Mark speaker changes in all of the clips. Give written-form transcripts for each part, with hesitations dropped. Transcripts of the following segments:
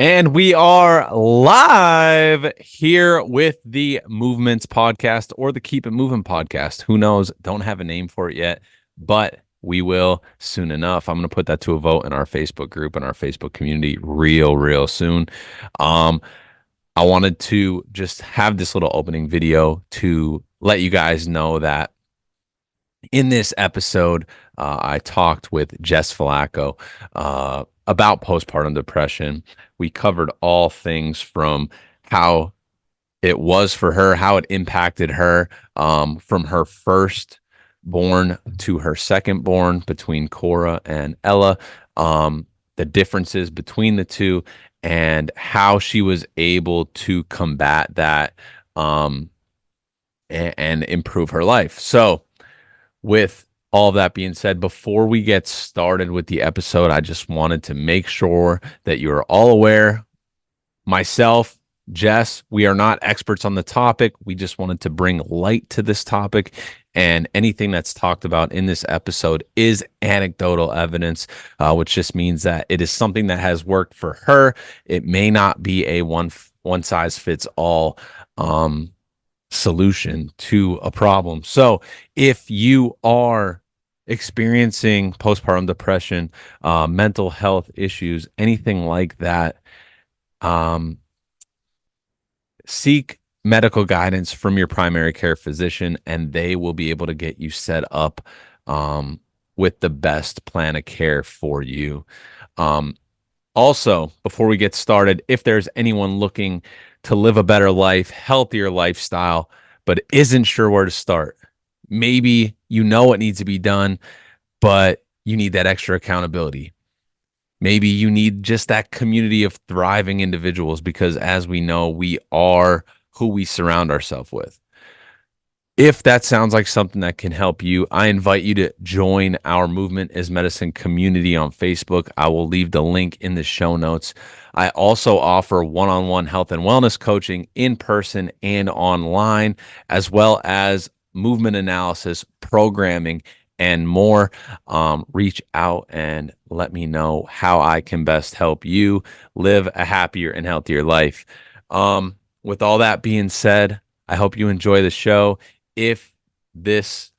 Speaker 1: And we are live here with the Movements podcast or the Keep It Moving podcast. Who knows? Don't have a name for it yet, but we will soon enough. I'm going to put that to a vote in our Facebook group and our Facebook community real soon. Um, I wanted to just have this little opening video to let you guys know that in this episode, I talked with Jess Falatko about postpartum depression. We covered all things from how it was for her, how it impacted her from her first born to her second born between Cora and Ella, the differences between the two, and how she was able to combat that and improve her life. So, with all that being said, before we get started with the episode, I just wanted to make sure that you are all aware. Myself, Jess, we are not experts on the topic. We just wanted to bring light to this topic. And anything that's talked about in this episode is anecdotal evidence, which just means that it is something that has worked for her. It may not be a one size fits all solution to a problem. So if you are experiencing postpartum depression, mental health issues, anything like that, seek medical guidance from your primary care physician, and they will be able to get you set up with the best plan of care for you. Also, before we get started, if there's anyone looking to live a better life, healthier lifestyle, but isn't sure where to start, maybe you know what needs to be done, but you need that extra accountability. Maybe you need just that community of thriving individuals because, as we know, we are who we surround ourselves with. If that sounds like something that can help you, I invite you to join our Movement is Medicine community on Facebook. I will leave the link in the show notes. I also offer one-on-one health and wellness coaching in person and online, as well as movement analysis, programming, and more. Reach out and let me know how I can best help you live a happier and healthier life. With all that being said, I hope you enjoy the show. If this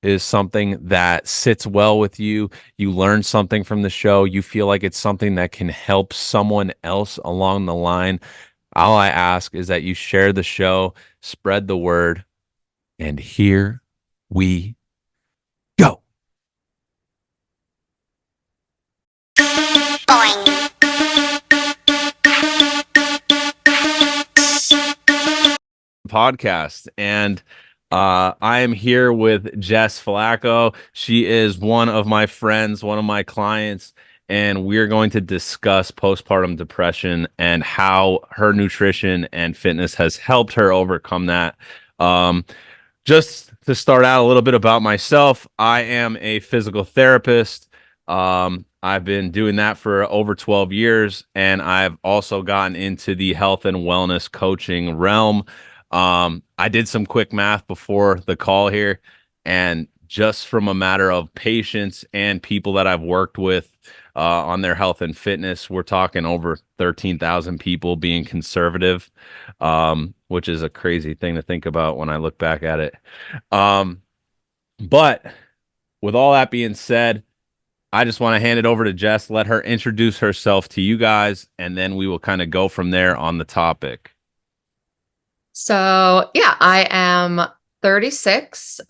Speaker 1: is something that sits well with you, you learn something from the show, you feel like it's something that can help someone else along the line, all I ask is that you share the show, spread the word, and here we go. Podcast, and I am here with Jess Falatko. She is one of my friends, one of my clients, and we're going to discuss postpartum depression and how her nutrition and fitness has helped her overcome that. Just to start out a little bit about myself, I am a physical therapist. I've been doing that for over 12 years, and I've also gotten into the health and wellness coaching realm. I did some quick math before the call here, and just from a matter of patients and people that I've worked with on their health and fitness, we're talking over 13,000 people being conservative, which is a crazy thing to think about when I look back at it. But with all that being said, I just want to hand it over to Jess, let her introduce herself to you guys, and then we will kind of go from there on the topic.
Speaker 2: So yeah, I am 36,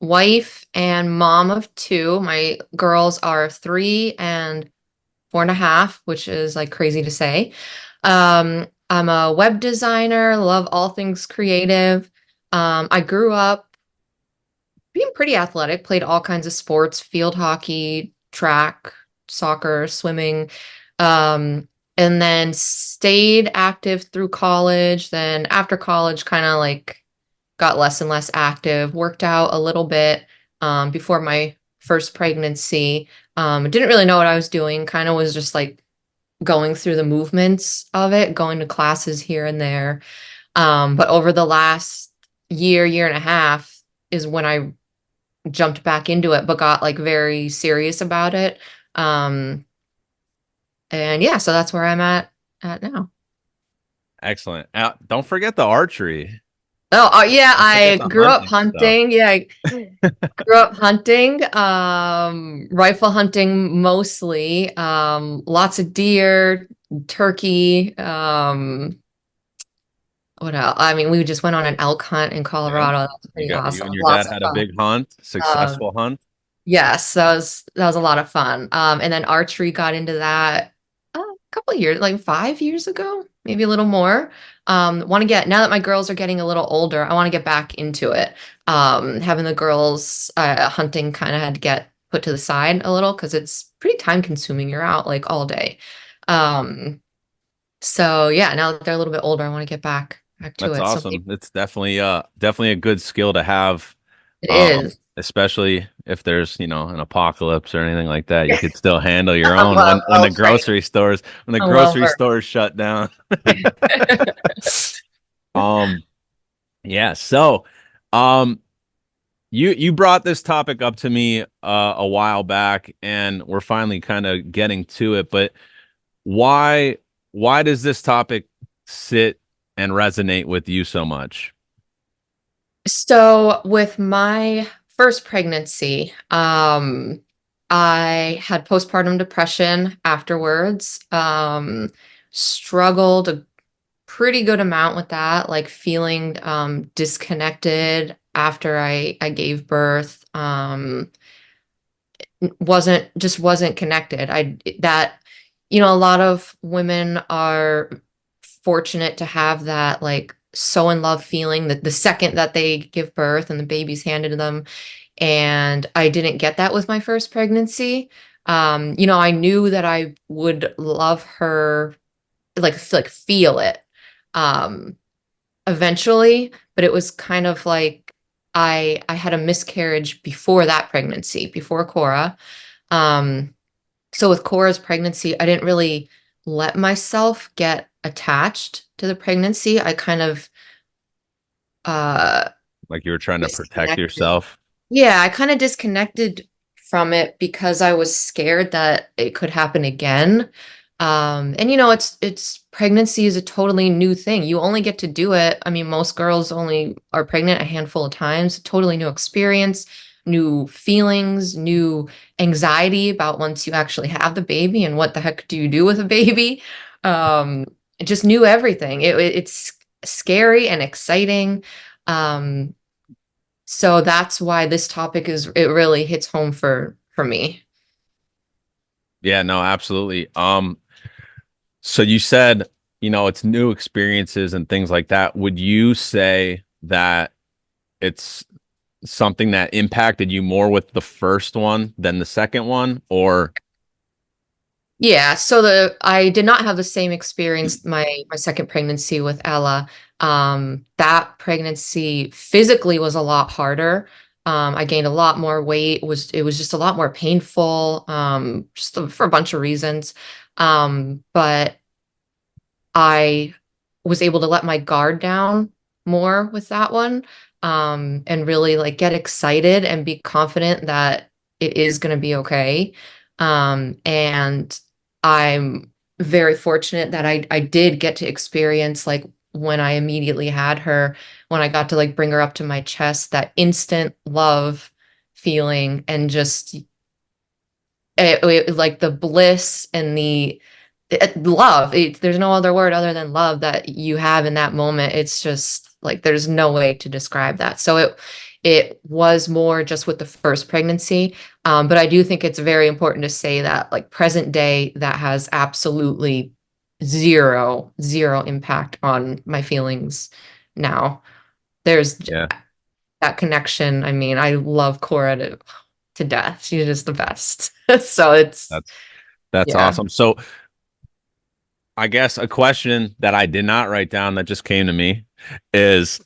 Speaker 2: wife and mom of two. My girls are 3 and 4.5, which is like crazy to say. I'm a web designer, love all things creative. I grew up being pretty athletic, played all kinds of sports, field hockey, track, soccer, swimming. And then stayed active through college. Then after college, kind of like got less and less active, worked out a little bit before my first pregnancy. Didn't really know what I was doing, kind of was just like going through the movements of it, going to classes here and there. But over the last year and a half is when I jumped back into it, but got like very serious about it. And yeah, so that's where I'm at at now.
Speaker 1: Excellent. Don't forget the archery.
Speaker 2: Oh, yeah,
Speaker 1: Don't forget
Speaker 2: I
Speaker 1: the
Speaker 2: grew up
Speaker 1: hunting stuff.
Speaker 2: hunting. Yeah, I grew up hunting, rifle hunting mostly. Lots of deer, turkey. What else? I mean, we just went on an elk hunt in
Speaker 1: Yeah.
Speaker 2: Colorado. That's
Speaker 1: You
Speaker 2: pretty
Speaker 1: got you
Speaker 2: awesome.
Speaker 1: and your dad
Speaker 2: Lots of
Speaker 1: had a
Speaker 2: fun.
Speaker 1: big hunt,
Speaker 2: Um,
Speaker 1: successful hunt.
Speaker 2: Yes, that was a lot of fun. And then archery got into that a couple of years, like 5 years ago, maybe a little more. Want to get now that my girls are getting a little older, I want to get back into it. Having the girls hunting kind of had to get put to the side a little because it's pretty time consuming. You're out like all day. So yeah, now that they're a little bit older, I want to get back to
Speaker 1: That's
Speaker 2: it. So
Speaker 1: awesome.
Speaker 2: maybe
Speaker 1: It's definitely a good skill to have,
Speaker 2: it is.
Speaker 1: especially if there's, an apocalypse or anything like that. You could still handle your
Speaker 2: I'm
Speaker 1: own
Speaker 2: well,
Speaker 1: when
Speaker 2: well
Speaker 1: the
Speaker 2: trained. I'm well
Speaker 1: grocery
Speaker 2: versed.
Speaker 1: stores shut down. Um, yeah. So, um, you brought this topic up to me a while back, and we're finally kind of getting to it. But why why does this topic sit and resonate with you so much?
Speaker 2: So with my first pregnancy, I had postpartum depression afterwards. Struggled a pretty good amount with that, like feeling disconnected after I gave birth. Wasn't connected. A lot of women are fortunate to have that like so in love feeling that the second that they give birth and the baby's handed to them. And I didn't get that with my first pregnancy. I knew that I would love her, like feel it, um, eventually, but it was kind of like I had a miscarriage before that pregnancy, before Cora. Um, so with Cora's pregnancy, I didn't really let myself get attached to the pregnancy. I kind of uh
Speaker 1: Like you were trying to protect
Speaker 2: disconnected.
Speaker 1: yourself?
Speaker 2: Yeah, I kind of disconnected from it because I was scared that it could happen again. And it's pregnancy is a totally new thing. You only get to do it. I mean, most girls only are pregnant a handful of times. Totally new experience, new feelings, new anxiety about once you actually have the baby and what the heck do you do with a baby. Um, just knew everything. It's scary and exciting. Um, so that's why this topic it really hits home for me.
Speaker 1: Yeah, no, absolutely. So you said, it's new experiences and things like that. Would you say that it's something that impacted you more with the first one than the second one? Or
Speaker 2: Yeah, so the I did not have the same experience my second pregnancy with Ella. That pregnancy physically was a lot harder. I gained a lot more weight. It was just a lot more painful, for a bunch of reasons. But I was able to let my guard down more with that one, and really like get excited and be confident that it is going to be okay. And I'm very fortunate that I did get to experience like when I immediately had her, when I got to like bring her up to my chest, that instant love feeling and just like the bliss and the love. There's no other word other than love that you have in that moment. It's just like there's no way to describe that. So it was more just with the first pregnancy. But I do think it's very important to say that like present day, that has absolutely zero impact on my feelings now. There's
Speaker 1: yeah,
Speaker 2: that connection. I mean, I love Cora to death. She's just the best. So it's,
Speaker 1: that's that's
Speaker 2: yeah.
Speaker 1: awesome. So I guess a question that I did not write down that just came to me is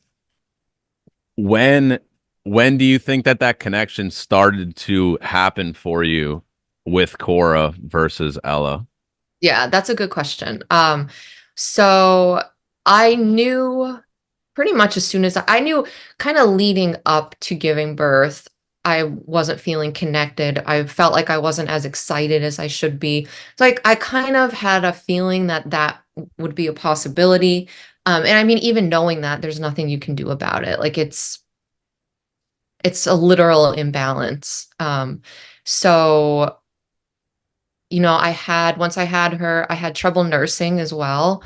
Speaker 1: when when do you think that connection started to happen for you with Cora versus Ella?
Speaker 2: Yeah, that's a good question. So I knew pretty much as soon as I knew kind of leading up to giving birth, I wasn't feeling connected. I felt like I wasn't as excited as I should be. So like I kind of had a feeling that would be a possibility. And I mean, even knowing that, there's nothing you can do about it. Like it's a literal imbalance. So once I had her, I had trouble nursing as well.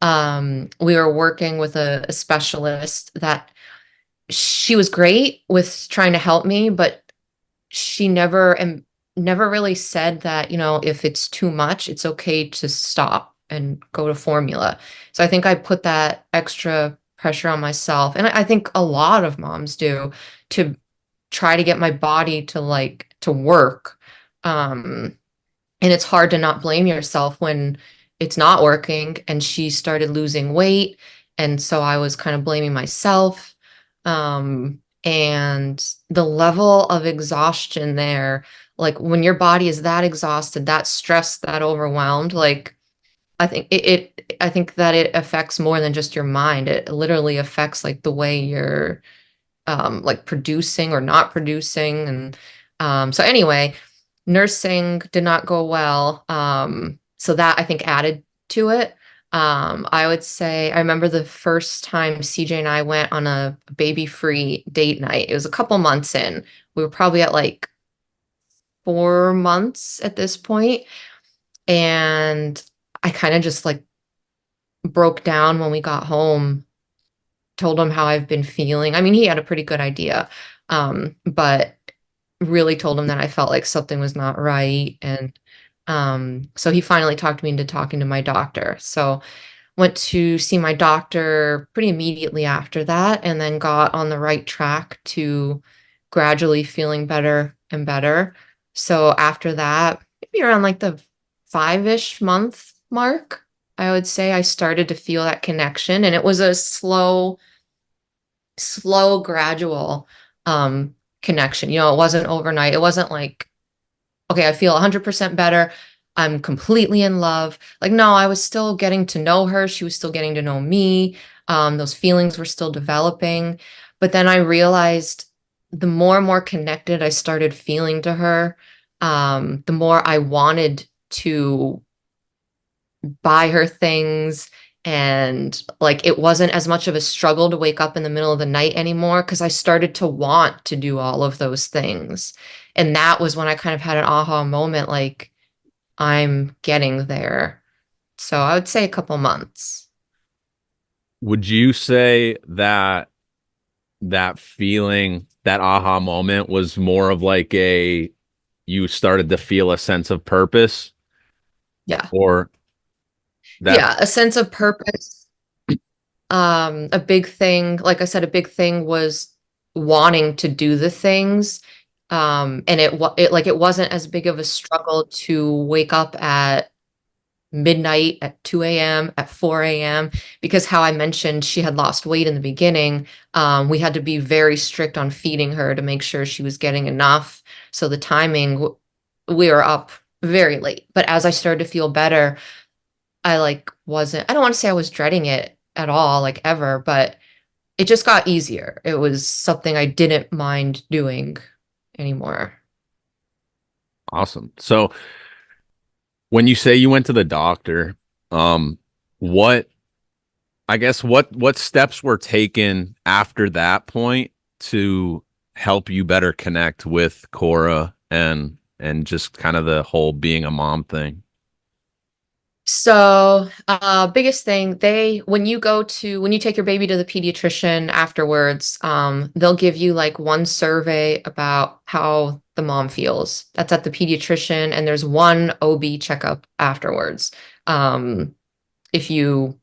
Speaker 2: We were working with a specialist that she was great with trying to help me, but she never really said that, if it's too much, it's okay to stop and go to formula. So I think I put that extra pressure on myself, and I think a lot of moms do, to try to get my body to work. Um, and it's hard to not blame yourself when it's not working. And she started losing weight. And so I was kind of blaming myself. And the level of exhaustion there, like when your body is that exhausted, that stressed, that overwhelmed, like I think that it affects more than just your mind. It literally affects like the way you're like producing or not producing. And so anyway, nursing did not go well. So that I think added to it. I would say I remember the first time CJ and I went on a baby-free date night. It was a couple months in. We were probably at like 4 months at this point, and I kind of just like broke down when we got home, told him how I've been feeling. I mean, he had a pretty good idea, but really told him that I felt like something was not right. And so he finally talked me into talking to my doctor. So went to see my doctor pretty immediately after that, and then got on the right track to gradually feeling better and better. So after that, maybe around like the 5-ish month mark, I would say I started to feel that connection. And it was a slow, gradual connection. It wasn't overnight. It wasn't like, okay, I feel 100% better. I'm completely in love. Like, no, I was still getting to know her. She was still getting to know me. Those feelings were still developing. But then I realized the more and more connected I started feeling to her, the more I wanted to buy her things. And like it wasn't as much of a struggle to wake up in the middle of the night anymore, because I started to want to do all of those things. And that was when I kind of had an aha moment, like I'm getting there. So I would say a couple months.
Speaker 1: Would you say that that feeling, that aha moment was more of like you started to feel a sense of purpose
Speaker 2: Yeah.
Speaker 1: or that
Speaker 2: Yeah. A sense of purpose. A big thing, like I said, a big thing was wanting to do the things. And it wasn't as big of a struggle to wake up at midnight, at 2 a.m., at 4 a.m., because how I mentioned she had lost weight in the beginning. We had to be very strict on feeding her to make sure she was getting enough. So the timing, we were up very late. But as I started to feel better, I don't want to say I was dreading it at all, like ever, but it just got easier. It was something I didn't mind doing anymore.
Speaker 1: awesome. So when you say you went to the doctor, um, what I guess what steps were taken after that point to help you better connect with Cora and just kind of the whole being a mom thing?
Speaker 2: So, biggest thing, when you take your baby to the pediatrician afterwards, they'll give you like one survey about how the mom feels. That's at the pediatrician, and there's one OB checkup afterwards. If you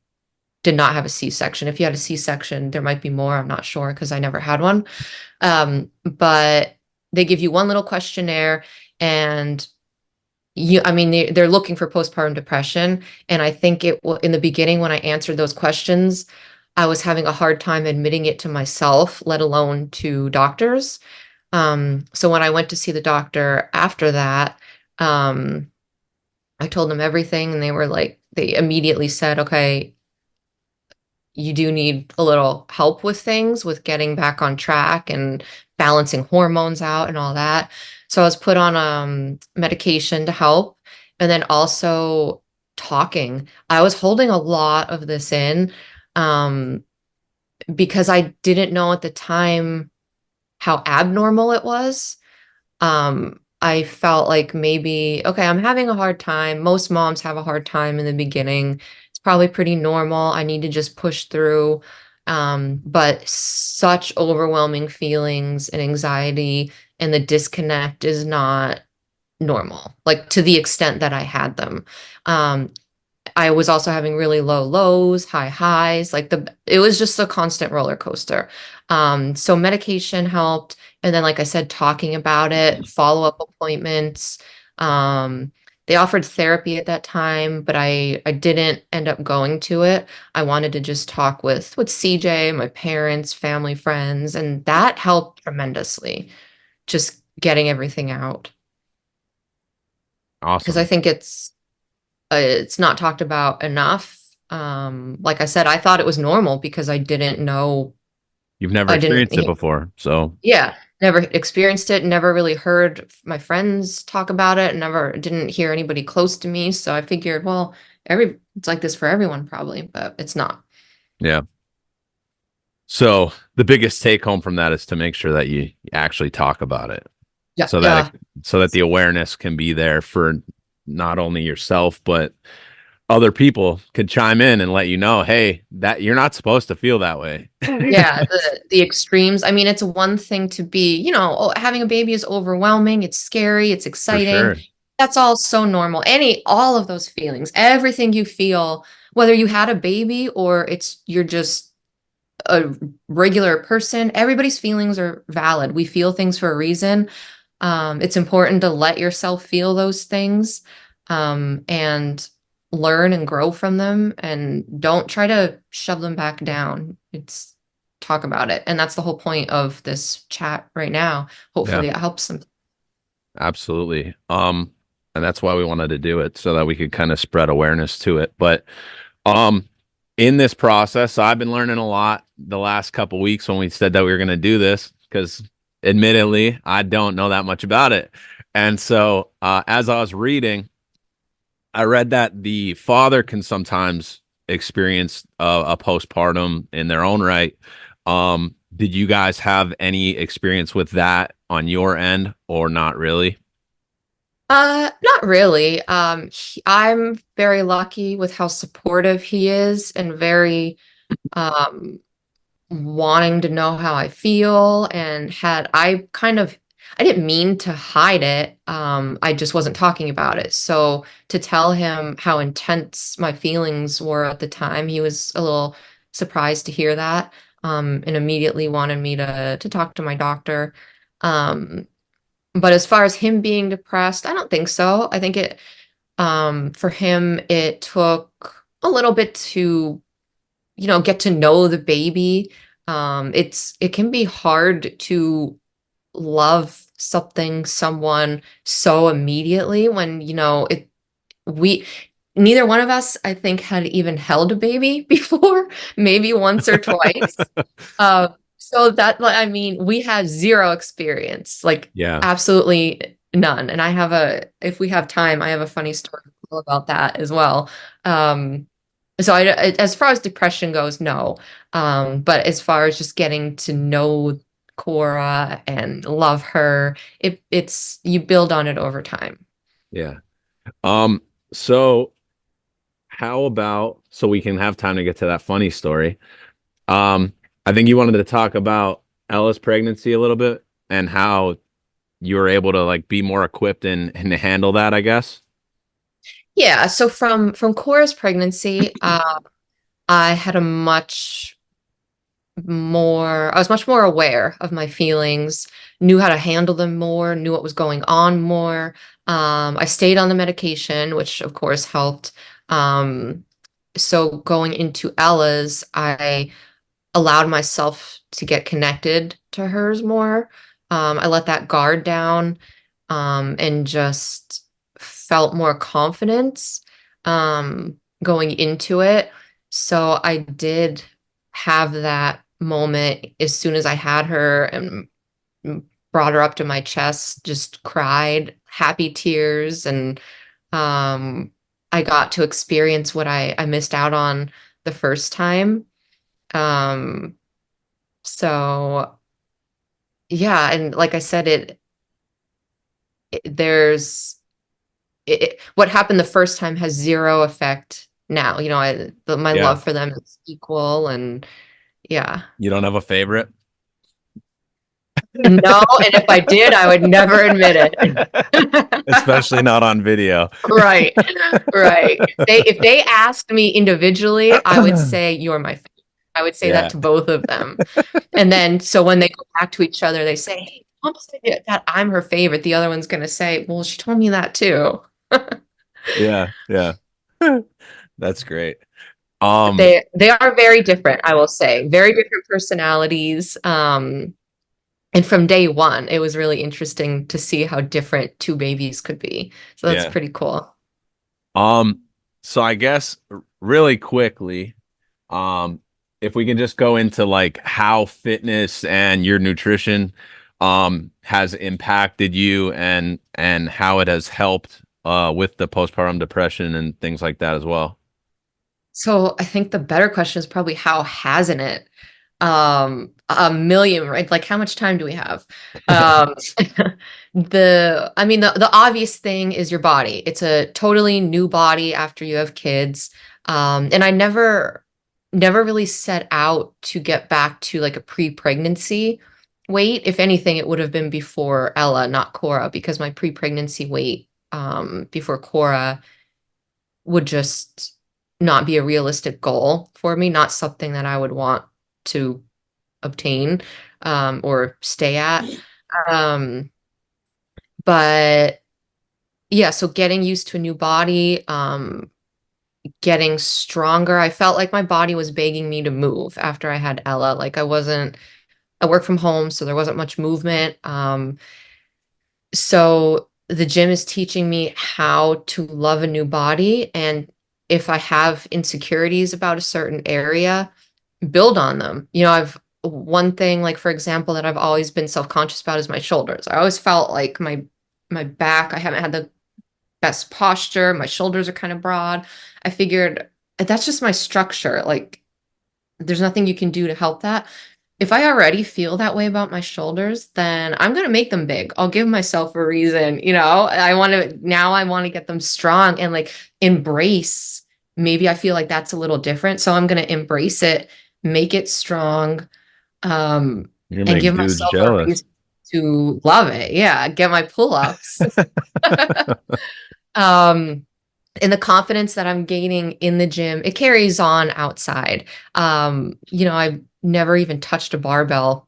Speaker 2: did not have a C-section. If you had a C-section, there might be more. I'm not sure because I never had one. But they give you one little questionnaire, and I mean, they're looking for postpartum depression. And I think in the beginning, when I answered those questions, I was having a hard time admitting it to myself, let alone to doctors. So when I went to see the doctor after that, um, I told them everything, and they immediately said, okay, you do need a little help with things, with getting back on track and balancing hormones out and all that. So I was put on medication to help. And then also talking. I was holding a lot of this in, um, because I didn't know at the time how abnormal it was. I felt like maybe, okay, I'm having a hard time. Most moms have a hard time in the beginning. It's probably pretty normal. I need to just push through. But such overwhelming feelings and anxiety and the disconnect is not normal, like to the extent that I had them. Um, I was also having really low lows, high highs, like it was just a constant roller coaster. So medication helped. And then, like I said, talking about it, follow-up appointments. Um, they offered therapy at that time, but I didn't end up going to it. I wanted to just talk with CJ, my parents, family, friends, and that helped tremendously, just getting everything out. Because I
Speaker 1: Awesome.
Speaker 2: think it's not talked about enough. Like I said, I thought it was normal because I didn't know,
Speaker 1: You've never
Speaker 2: I didn't,
Speaker 1: experienced it before. So,
Speaker 2: yeah, never experienced it, never really heard my friends talk about it, never didn't hear anybody close to me. So I figured, well, it's like this for everyone probably, but it's not.
Speaker 1: yeah. So, the biggest take home from that is to make sure that you actually talk about it
Speaker 2: Yeah,
Speaker 1: so that
Speaker 2: yeah,
Speaker 1: the awareness can be there for not only yourself but other people could chime in and let you know, hey, that you're not supposed to feel that way.
Speaker 2: yeah. The extremes. I mean, it's one thing to be, oh, having a baby is overwhelming, it's scary, it's
Speaker 1: For
Speaker 2: exciting.
Speaker 1: sure.
Speaker 2: That's all so normal. All of those feelings, everything you feel, whether you had a baby or you're just a regular person, everybody's feelings are valid. We feel things for a reason. It's important to let yourself feel those things, and learn and grow from them, and don't try to shove them back down. It's talk about it. And that's the whole point of this chat right now.
Speaker 1: Yeah,
Speaker 2: Hopefully it helps them.
Speaker 1: absolutely. And that's why we wanted to do it so that we could kind of spread awareness to it. But um in this process, I've been learning a lot the last couple weeks when we said that we were going to do this because admittedly, I don't know that much about it. And so, as I was reading, I read that the father can sometimes experience a postpartum in their own right. Did you guys have any experience with that on your end or not really?
Speaker 2: Not really. I'm very lucky with how supportive he is, and very um wanting to know how I feel, and I didn't mean to hide it. I just wasn't talking about it. So to tell him how intense my feelings were at the time, he was a little surprised to hear that. And immediately wanted me to talk to my doctor. Um, but as far as him being depressed, I don't think so. I think for him, it took a little bit to get to know the baby. It can be hard to love someone so immediately when, we neither one of us, I think, had even held a baby before, maybe once or twice. Uh, so that, like, I mean, we had zero experience, like
Speaker 1: Yeah.
Speaker 2: absolutely none. And if we have time, I have a funny story about that as well. Um, so as far as depression goes, no. But as far as just getting to know Cora and love her, it's you build on it over time.
Speaker 1: Yeah. Um, so how about so we can have time to get to that funny story? Um, I think you wanted to talk about Ella's pregnancy a little bit and how you were able to like be more equipped and to handle that, I guess.
Speaker 2: Yeah. So from Cora's pregnancy, I had I was much more aware of my feelings, knew how to handle them more, knew what was going on more. I stayed on the medication, which of course helped. Um, so going into Ella's, I allowed myself to get connected to hers more. I let that guard down, and just felt more confidence, going into it. So I did have that moment as soon as I had her and brought her up to my chest, just cried happy tears, and um, I got to experience what I missed out on the first time. Um, so yeah, and like I said, there's what happened the first time has zero effect now. My
Speaker 1: Yeah.
Speaker 2: love for them is equal, and yeah.
Speaker 1: You don't have a favorite?
Speaker 2: No, and if I did, I would never admit it.
Speaker 1: Especially not on video.
Speaker 2: Right, right. If they asked me individually, I would say you're my favorite. I would say that
Speaker 1: Yeah.
Speaker 2: to both of them. And then so when they go back to each other, they say, "Hey, Mom said that I'm her favorite." The other one's gonna say, "Well, she told me that too."
Speaker 1: Yeah. Yeah. That's great. Um,
Speaker 2: They are very different, I will say. Very different personalities. And from day one, it was really interesting to see how different two babies could be. So that's
Speaker 1: yeah.
Speaker 2: pretty cool.
Speaker 1: Um, so I guess really quickly, um, if we can just go into like how fitness and your nutrition has impacted you and how it has helped with the postpartum depression and things like that as well.
Speaker 2: So I think the better question is probably how hasn't it? A million, right? Like how much time do we have? Um, the obvious thing is your body. It's a totally new body after you have kids. And I never really set out to get back to like a pre-pregnancy weight. If anything, it would have been before Ella, not Cora, because my pre-pregnancy weight before Cora would just not be a realistic goal for me, not something that I would want to obtain or stay at. Um, but yeah, so getting used to a new body, getting stronger. I felt like my body was begging me to move after I had Ella. I work from home, so there wasn't much movement. So the gym is teaching me how to love a new body. And if I have insecurities about a certain area, build on them. I've one thing, like for example, that I've always been self-conscious about is my shoulders. I always felt like my back, I haven't had the best posture. My shoulders are kind of broad. I figured that's just my structure. Like there's nothing you can do to help that. If I already feel that way about my shoulders, then I'm going to make them big. I'll give myself a reason. I want to get them strong and like embrace. Maybe I feel like that's a little different. So I'm going to embrace it, make it strong, um,
Speaker 1: You're gonna
Speaker 2: and
Speaker 1: make
Speaker 2: give
Speaker 1: dudes
Speaker 2: myself a
Speaker 1: jealous.
Speaker 2: reason to love it. Yeah. Get my pull ups. Um, and the confidence that I'm gaining in the gym, it carries on outside. I've never even touched a barbell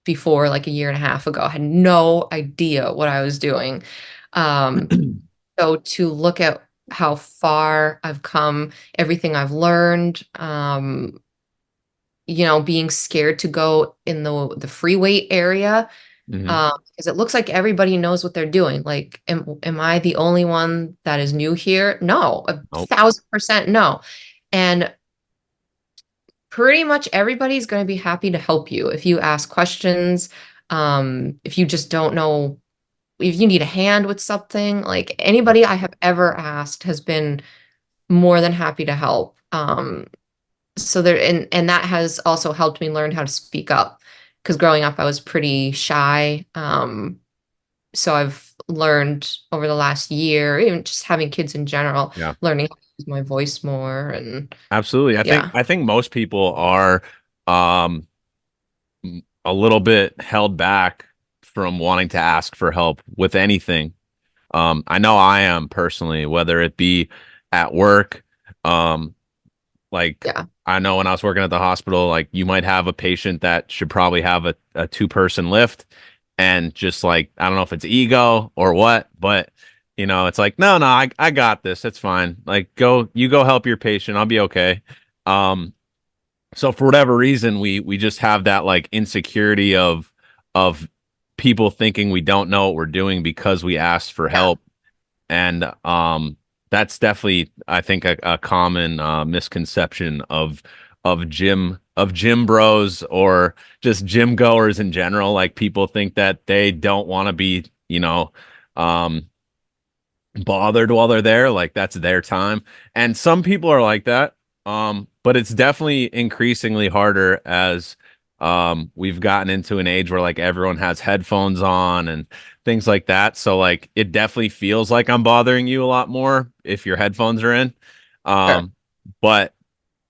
Speaker 2: before, like a year and a half ago. I had no idea what I was doing. Um, so to look at how far I've come, everything I've learned, being scared to go in the free weight area,
Speaker 1: Hmm.
Speaker 2: because it looks like everybody knows what they're doing. Like, am I the only one that is new here? No, a
Speaker 1: Nope.
Speaker 2: 1000% no. And pretty much everybody's going to be happy to help you if you ask questions. If you just don't know, if you need a hand with something, like
Speaker 1: Yep.
Speaker 2: anybody I have ever asked has been more than happy to help. And that has also helped me learn how to speak up because growing up I was pretty shy. So I've learned over the last year, even just having kids in general,
Speaker 1: Yeah.
Speaker 2: learning how to use my voice more and
Speaker 1: Absolutely. I think
Speaker 2: yeah.
Speaker 1: I think most people are um a little bit held back from wanting to ask for help with anything. I know I am personally, whether it be at work, um, like
Speaker 2: Yeah.
Speaker 1: I know when I was working at the hospital, like you might have a patient that should probably have a two-person lift, and just like I don't know if it's ego or what, but it's like no, I got this. It's fine. Like you go help your patient. I'll be okay. Um, so for whatever reason, we just have that like insecurity of people thinking we don't know what we're doing because we asked for
Speaker 2: Yeah.
Speaker 1: help, and that's definitely I think a common misconception of gym bros or just gym goers in general. Like people think that they don't want to be um bothered while they're there. Like that's their time. And some people are like that. But it's definitely increasingly harder as we've gotten into an age where like everyone has headphones on and things like that. So like it definitely feels like I'm bothering you a lot more if your headphones are in.
Speaker 2: Sure.
Speaker 1: Um, but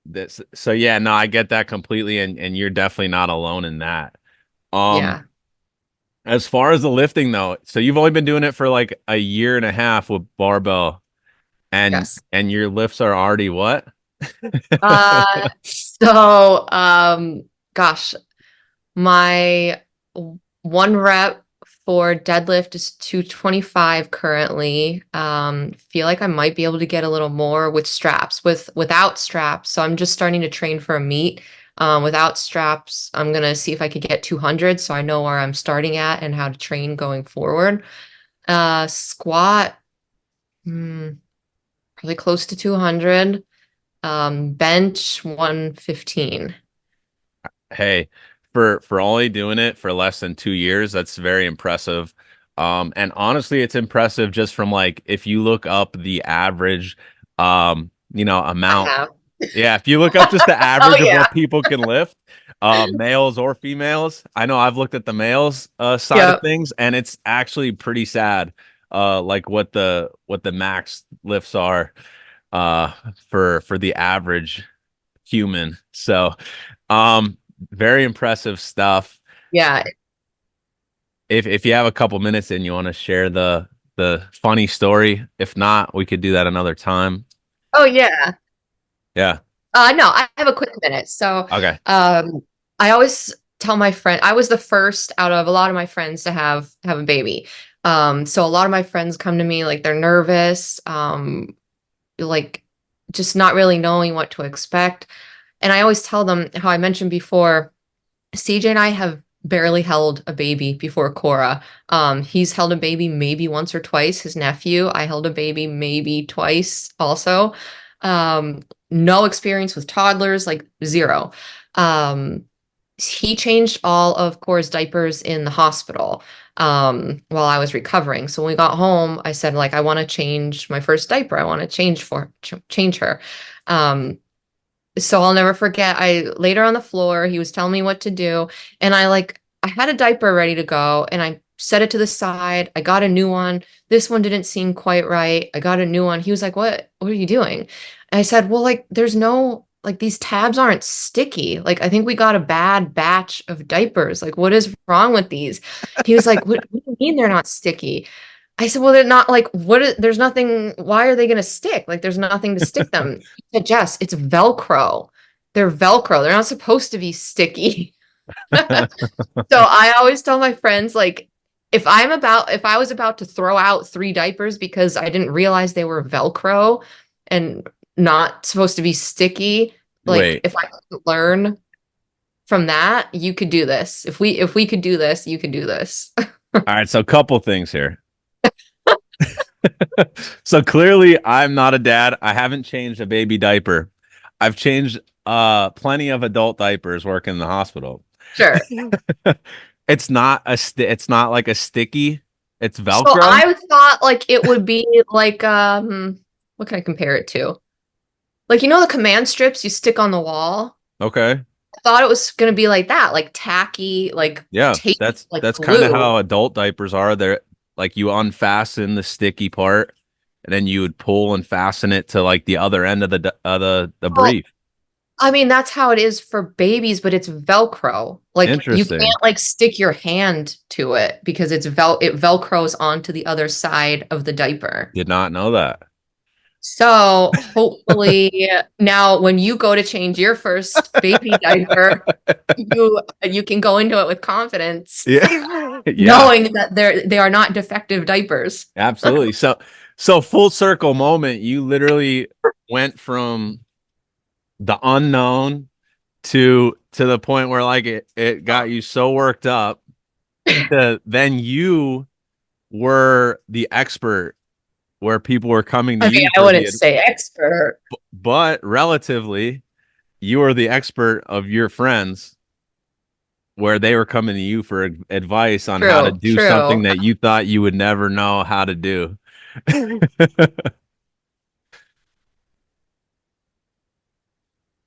Speaker 1: this so yeah, no, I get that completely, and you're definitely not alone in that. Um,
Speaker 2: Yeah.
Speaker 1: as far as the lifting though, so you've only been doing it for like a year and a half with barbell, and
Speaker 2: Yes.
Speaker 1: your lifts are already what?
Speaker 2: Uh, so, gosh, my one rep for deadlift is 225 currently. Feel like I might be able to get a little more with straps, without straps. So I'm just starting to train for a meet. Without straps, I'm gonna see if I could get 200 so I know where I'm starting at and how to train going forward. Squat, hmm, probably close to 200. Bench 115.
Speaker 1: Hey, for only doing it for less than 2 years, that's very impressive. And honestly, it's impressive just from like if you look up the average,
Speaker 2: I
Speaker 1: amount.
Speaker 2: have.
Speaker 1: Yeah, if you look up just the
Speaker 2: Oh
Speaker 1: average of
Speaker 2: yeah.
Speaker 1: what people can lift, males or females. I know I've looked at the males side of
Speaker 2: Yep.
Speaker 1: things, and it's actually pretty sad. Like what the max lifts are uh for the average human. So, um, very impressive stuff.
Speaker 2: Yeah.
Speaker 1: If you have a couple minutes and you want to share the funny story, if not, we could do that another time.
Speaker 2: Oh yeah.
Speaker 1: Yeah.
Speaker 2: No, I have a quick minute. So,
Speaker 1: Okay.
Speaker 2: um, I always tell my friend I was the first out of a lot of my friends to have a baby. So a lot of my friends come to me like they're nervous, like just not really knowing what to expect. And I always tell them how I mentioned before, CJ and I have barely held a baby before Cora. He's held a baby maybe once or twice. His nephew, I held a baby maybe twice also. No experience with toddlers, like zero. Um, he changed all of Cora's diapers in the hospital while I was recovering. So when we got home, I said, like, I want to change my first diaper. I want to change her. Um, so I'll never forget. I laid her on the floor. He was telling me what to do, and I had a diaper ready to go, and I set it to the side. I got a new one. This one didn't seem quite right. I got a new one. He was like, What are you doing?" And I said, "Well, like there's no like these tabs aren't sticky. Like I think we got a bad batch of diapers. Like what is wrong with these?" He was like, what do you mean they're not sticky?" I said, "Well, they're not like there's nothing, why are they going to stick? Like there's nothing to stick them." He said, "Jess, it's Velcro. They're Velcro. They're not supposed to be sticky." So I always tell my friends, like, if I was about to throw out three diapers because I didn't realize they were Velcro and not supposed to be sticky, like
Speaker 1: Wait.
Speaker 2: if I could learn from that, you could do this. If we could do this, you could do this.
Speaker 1: All right, so a couple things here. So clearly I'm not a dad. I haven't changed a baby diaper. I've changed plenty of adult diapers working in the hospital.
Speaker 2: Sure.
Speaker 1: It's not like a sticky. It's
Speaker 2: So
Speaker 1: Velcro.
Speaker 2: I thought like it would be like what can I compare it to? Like the command strips you stick on the wall?
Speaker 1: Okay.
Speaker 2: I thought it was gonna be like that, like tacky, like
Speaker 1: Yeah,
Speaker 2: tape, like
Speaker 1: that's kind of
Speaker 2: glue.
Speaker 1: how adult diapers are. They're like you unfasten the sticky part and then you would pull and fasten it to like the other end of the
Speaker 2: Well,
Speaker 1: brief.
Speaker 2: I mean that's how it is for babies, but it's Velcro. Like you
Speaker 1: Interesting.
Speaker 2: can't like stick your hand to it because it Velcros onto the other side of the diaper.
Speaker 1: Did not know that.
Speaker 2: So hopefully now when you go to change your first baby diaper, you can go into it with confidence,
Speaker 1: Yeah. Yeah,
Speaker 2: knowing that they are not defective diapers.
Speaker 1: absolutely. So full circle moment, you literally went from the unknown to the point where like it got you so worked up to then you were the expert where people were coming to
Speaker 2: I mean,
Speaker 1: you
Speaker 2: I
Speaker 1: for
Speaker 2: wouldn't say expert.
Speaker 1: but relatively you were the expert of your friends where they were coming to you for advice on how to
Speaker 2: True,
Speaker 1: do
Speaker 2: true.
Speaker 1: something that you thought you would never know how to do.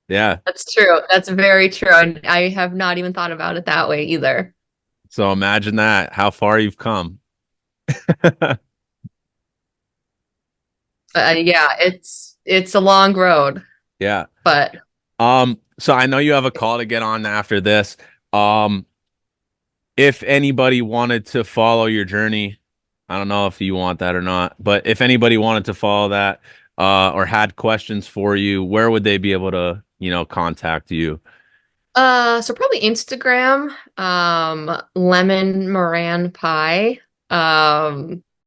Speaker 1: Yeah.
Speaker 2: That's true. That's very true. I have not even thought about it that way either.
Speaker 1: So imagine that, how far you've come.
Speaker 2: Yeah, it's a long road,
Speaker 1: Yeah.
Speaker 2: but
Speaker 1: So I know you have a call to get on after this. Um, if anybody wanted to follow your journey, I don't know if you want that or not, but if anybody wanted to follow that, or had questions for you, where would they be able to, contact you?
Speaker 2: so probably Instagram, lemon meringue pie.